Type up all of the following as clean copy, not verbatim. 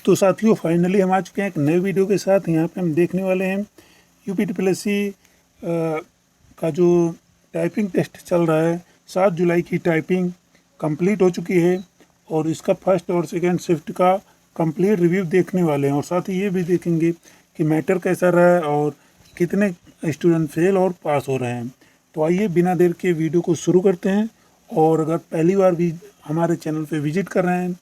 तो साथियों फाइनली हम आ चुके हैं एक नए वीडियो के साथ। यहाँ पे हम देखने वाले हैं यूपीटीपीएससी का जो टाइपिंग टेस्ट चल रहा है। 7 जुलाई की टाइपिंग कंप्लीट हो चुकी है और इसका फर्स्ट और सेकंड शिफ्ट का कंप्लीट रिव्यू देखने वाले हैं और साथ ही ये भी देखेंगे कि मैटर कैसा रहा है और कितने स्टूडेंट फेल और पास हो रहे हैं। तो आइए बिना देर के वीडियो को शुरू करते हैं। और अगर पहली बार भी हमारे चैनल पे विजिट कर रहे हैं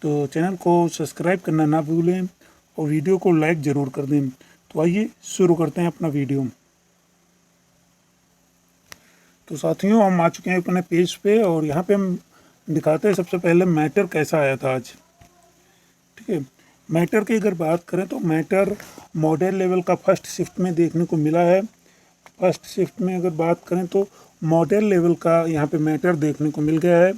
तो चैनल को सब्सक्राइब करना ना भूलें और वीडियो को लाइक ज़रूर कर दें। तो आइए शुरू करते हैं अपना वीडियो। तो साथियों हम आ चुके हैं अपने पेज पे और यहाँ पे हम दिखाते हैं सबसे पहले मैटर कैसा आया था आज। ठीक है, मैटर की अगर बात करें तो मैटर मॉडल लेवल का फर्स्ट शिफ्ट में देखने को मिला है। फर्स्ट शिफ्ट में अगर बात करें तो मॉडल लेवल का यहाँ पे मैटर देखने को मिल गया है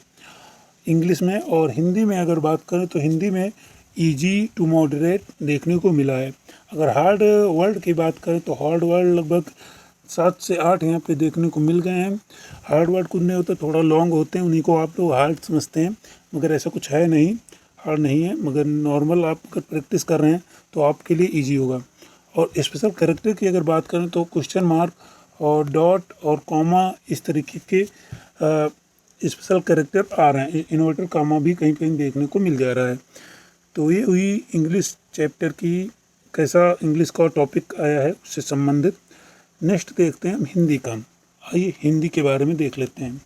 इंग्लिश में। और हिंदी में अगर बात करें तो हिंदी में इजी टू मॉडरेट देखने को मिला है। अगर हार्ड वर्ड की बात करें तो हार्ड वर्ड लगभग 7 से 8 यहाँ पे देखने को मिल गए हैं। हार्ड वर्ड कुछ नहीं होता, थोड़ा लॉन्ग होते हैं, उन्हीं को आप लोग हार्ड समझते हैं, मगर ऐसा कुछ है नहीं, हार्ड नहीं है। मगर नॉर्मल आप अगर प्रैक्टिस कर रहे हैं तो आपके लिए ईजी होगा। और स्पेशल कैरेक्टर की अगर बात करें तो क्वेश्चन मार्क और डॉट और कॉमा इस तरीके के स्पेशल कैरेक्टर आ रहे हैं। इन्वर्टर कॉमा भी कहीं कहीं देखने को मिल जा रहा है। तो ये हुई इंग्लिश चैप्टर की, कैसा इंग्लिश का टॉपिक आया है उससे संबंधित। नेक्स्ट देखते हैं हम हिंदी का। आइए हिंदी के बारे में देख लेते हैं।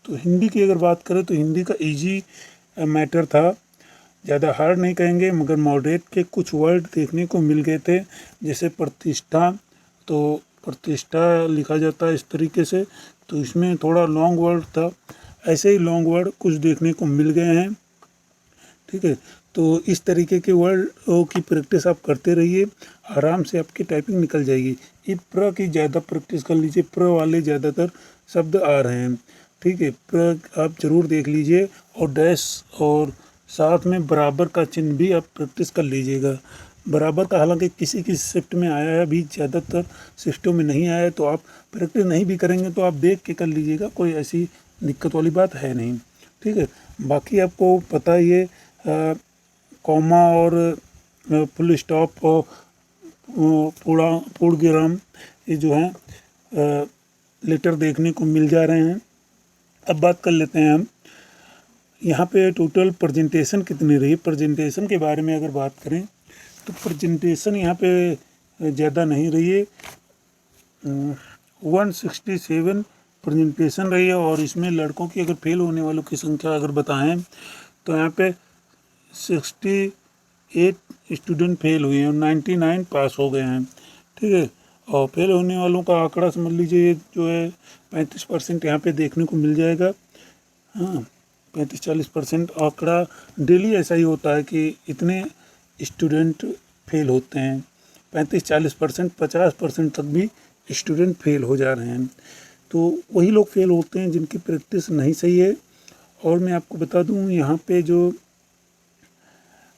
तो हिंदी की अगर बात करें तो हिंदी का इजी मैटर था, ज़्यादा हार्ड नहीं कहेंगे, मगर मॉडरेट के कुछ वर्ड देखने को मिल गए थे। जैसे प्रतिष्ठा, तो प्रतिष्ठा लिखा जाता है इस तरीके से, तो इसमें थोड़ा लॉन्ग वर्ड था। ऐसे ही लॉन्ग वर्ड कुछ देखने को मिल गए हैं। ठीक है, तो इस तरीके के वर्ड की प्रैक्टिस आप करते रहिए, आराम से आपकी टाइपिंग निकल जाएगी। ये प्र की ज़्यादा प्रैक्टिस कर लीजिए, प्र वाले ज़्यादातर शब्द आ रहे हैं। ठीक है, प्र आप ज़रूर देख लीजिए और डैश और साथ में बराबर का चिन्ह भी आप प्रैक्टिस कर लीजिएगा। बराबर का हालांकि किसी किसी शिफ्ट में आया है, अभी ज़्यादातर शिफ्टों में नहीं आया है, तो आप प्रैक्टिस नहीं भी करेंगे तो आप देख के कर लीजिएगा, कोई ऐसी दिक्कत वाली बात है नहीं। ठीक है, बाकी आपको पता ही है कॉमा और फुल स्टॉप और पूर्णविराम ये जो हैं लेटर देखने को मिल जा रहे हैं। अब बात कर लेते हैं हम यहाँ पे टोटल प्रेजेंटेशन कितनी रही। प्रेजेंटेशन के बारे में अगर बात करें तो प्रेजेंटेशन यहाँ पे ज़्यादा नहीं रही है, 167 प्रेजेंटेशन रही है। और इसमें लड़कों की अगर फेल होने वालों की संख्या अगर बताएं तो यहाँ पे 68 स्टूडेंट फेल हुए हैं और 99 पास हो गए हैं। ठीक है, और फेल होने वालों का आंकड़ा समझ लीजिए जो है 35% यहाँ पे देखने को मिल जाएगा। हाँ, 35-40% आंकड़ा डेली ऐसा ही होता है कि इतने स्टूडेंट फेल होते हैं। 35-40%, 50% तक भी स्टूडेंट फेल हो जा रहे हैं। तो वही लोग फेल होते हैं जिनकी प्रैक्टिस नहीं सही है। और मैं आपको बता दूं यहाँ पे जो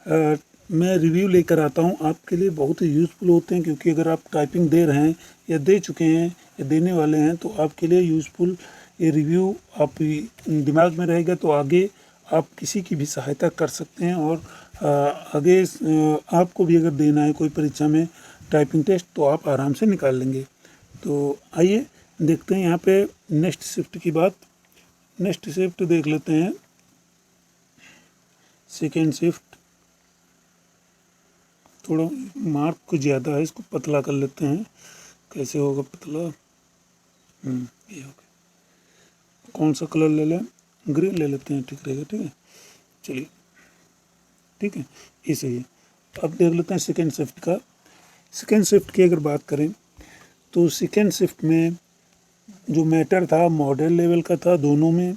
मैं रिव्यू लेकर आता हूँ आपके लिए बहुत ही यूज़फुल होते हैं, क्योंकि अगर आप टाइपिंग दे रहे हैं या दे चुके हैं या देने वाले हैं तो आपके लिए यूज़फुल ये रिव्यू आप दिमाग में रहेगा, तो आगे आप किसी की भी सहायता कर सकते हैं। और आगे आपको भी अगर देना है कोई परीक्षा में टाइपिंग टेस्ट तो आप आराम से निकाल लेंगे। तो आइए देखते हैं यहाँ पे नेक्स्ट शिफ्ट की बात। नेक्स्ट शिफ्ट देख लेते हैं, सेकेंड शिफ्ट। थोड़ा मार्क कुछ ज़्यादा है, इसको पतला कर लेते हैं। कैसे होगा पतला? ये होगा। कौन सा कलर ले लें? ग्रीन ले लेते हैं, ठीक रहेगा। ठीक है, चलिए ठीक है, ये सही है। अब देख लेते हैं सेकेंड शिफ्ट का। सेकेंड शिफ्ट की अगर बात करें तो सेकेंड शिफ्ट में जो मैटर था मॉडल लेवल का था, दोनों में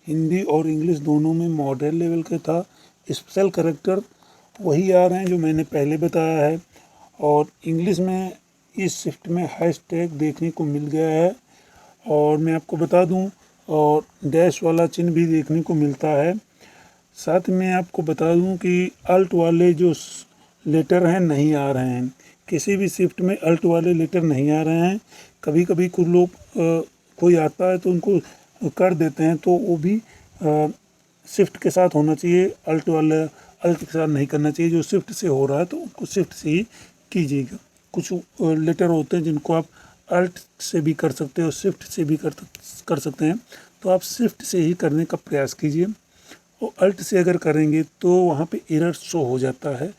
हिंदी और इंग्लिश दोनों में मॉडल लेवल का था। स्पेशल कैरेक्टर वही आ रहे हैं जो मैंने पहले बताया है। और इंग्लिश में इस शिफ्ट में हैशटैग देखने को मिल गया है। और मैं आपको बता दूं, और डैश वाला चिन्ह भी देखने को मिलता है। साथ में आपको बता दूं कि अल्ट वाले जो लेटर हैं नहीं आ रहे हैं, किसी भी शिफ्ट में अल्ट वाले लेटर नहीं आ रहे हैं। कभी कभी कुछ लोग कोई आता है तो उनको कर देते हैं, तो वो भी शिफ्ट के साथ होना चाहिए। अल्ट वाला अल्ट के साथ नहीं करना चाहिए। जो शिफ्ट से हो रहा है तो उनको शिफ्ट से ही कीजिएगा। कुछ लेटर होते हैं जिनको आप अल्ट से भी कर सकते हो, शिफ्ट से भी कर सकते हैं, तो आप शिफ्ट से ही करने का प्रयास कीजिए। और अल्ट से अगर करेंगे तो वहाँ पे एरर शो हो जाता है,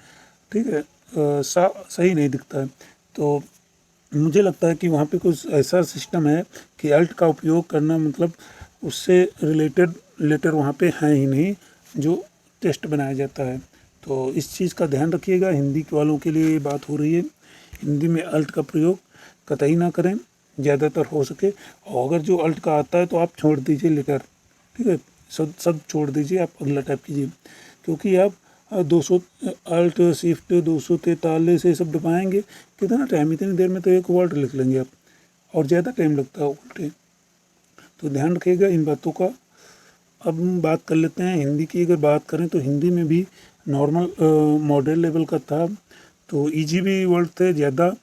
ठीक है, सही नहीं दिखता है। तो मुझे लगता है कि वहाँ पे कुछ ऐसा सिस्टम है कि अल्ट का उपयोग करना मतलब उससे रिलेटेड लेटर वहाँ पे हैं ही नहीं जो टेस्ट बनाया जाता है। तो इस चीज़ का ध्यान रखिएगा। हिंदी वालों के लिए ये बात हो रही है, हिंदी में अल्ट का प्रयोग कतई ना करें ज़्यादातर हो सके। और अगर जो अल्ट का आता है तो आप छोड़ दीजिए लेटर, ठीक है, सब छोड़ दीजिए, आप अगला टाइप कीजिए। क्योंकि आप 200 अल्ट शिफ्ट 243 ये सब दबाएंगे, कितना टाइम, इतनी देर में तो एक वर्ड लिख लेंगे आप, और ज़्यादा टाइम लगता है उल्टे। तो ध्यान रखिएगा इन बातों का। अब हम बात कर लेते हैं हिंदी की। अगर बात करें तो हिंदी में भी नॉर्मल मॉडल लेवल का था, तो इजी भी वर्ड थे ज़्यादा,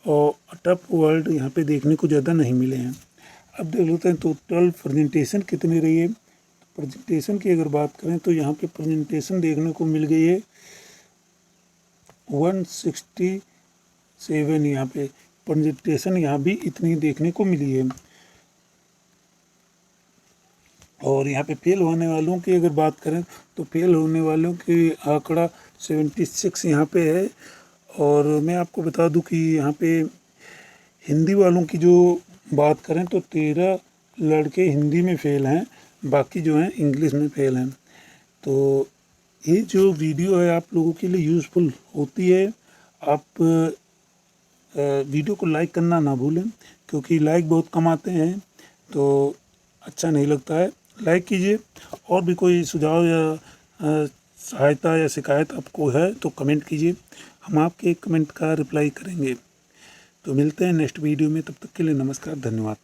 और टफ वर्ड यहाँ पे देखने को ज़्यादा नहीं मिले हैं। अब देख लेते हैं टोटल प्रेजेंटेशन कितनी रही है। प्रेजेंटेशन की अगर बात करें तो यहाँ पे प्रेजेंटेशन देखने को मिल गई है 167। यहाँ पे प्रेजेंटेशन यहाँ भी इतनी देखने को मिली है। और यहाँ पे फेल होने वालों की अगर बात करें तो फेल होने वालों की आंकड़ा 76 यहाँ पे है। और मैं आपको बता दूं कि यहाँ पे हिंदी वालों की जो बात करें तो 13 लड़के हिंदी में फ़ेल हैं, बाकी जो हैं इंग्लिश में फ़ेल हैं। तो ये जो वीडियो है आप लोगों के लिए यूज़फुल होती है। आप वीडियो को लाइक करना ना भूलें, क्योंकि लाइक बहुत कम आते हैं तो अच्छा नहीं लगता है। लाइक कीजिए। और भी कोई सुझाव या सहायता या शिकायत आपको है तो कमेंट कीजिए, हम आपके कमेंट का रिप्लाई करेंगे। तो मिलते हैं नेक्स्ट वीडियो में, तब तक के लिए नमस्कार, धन्यवाद।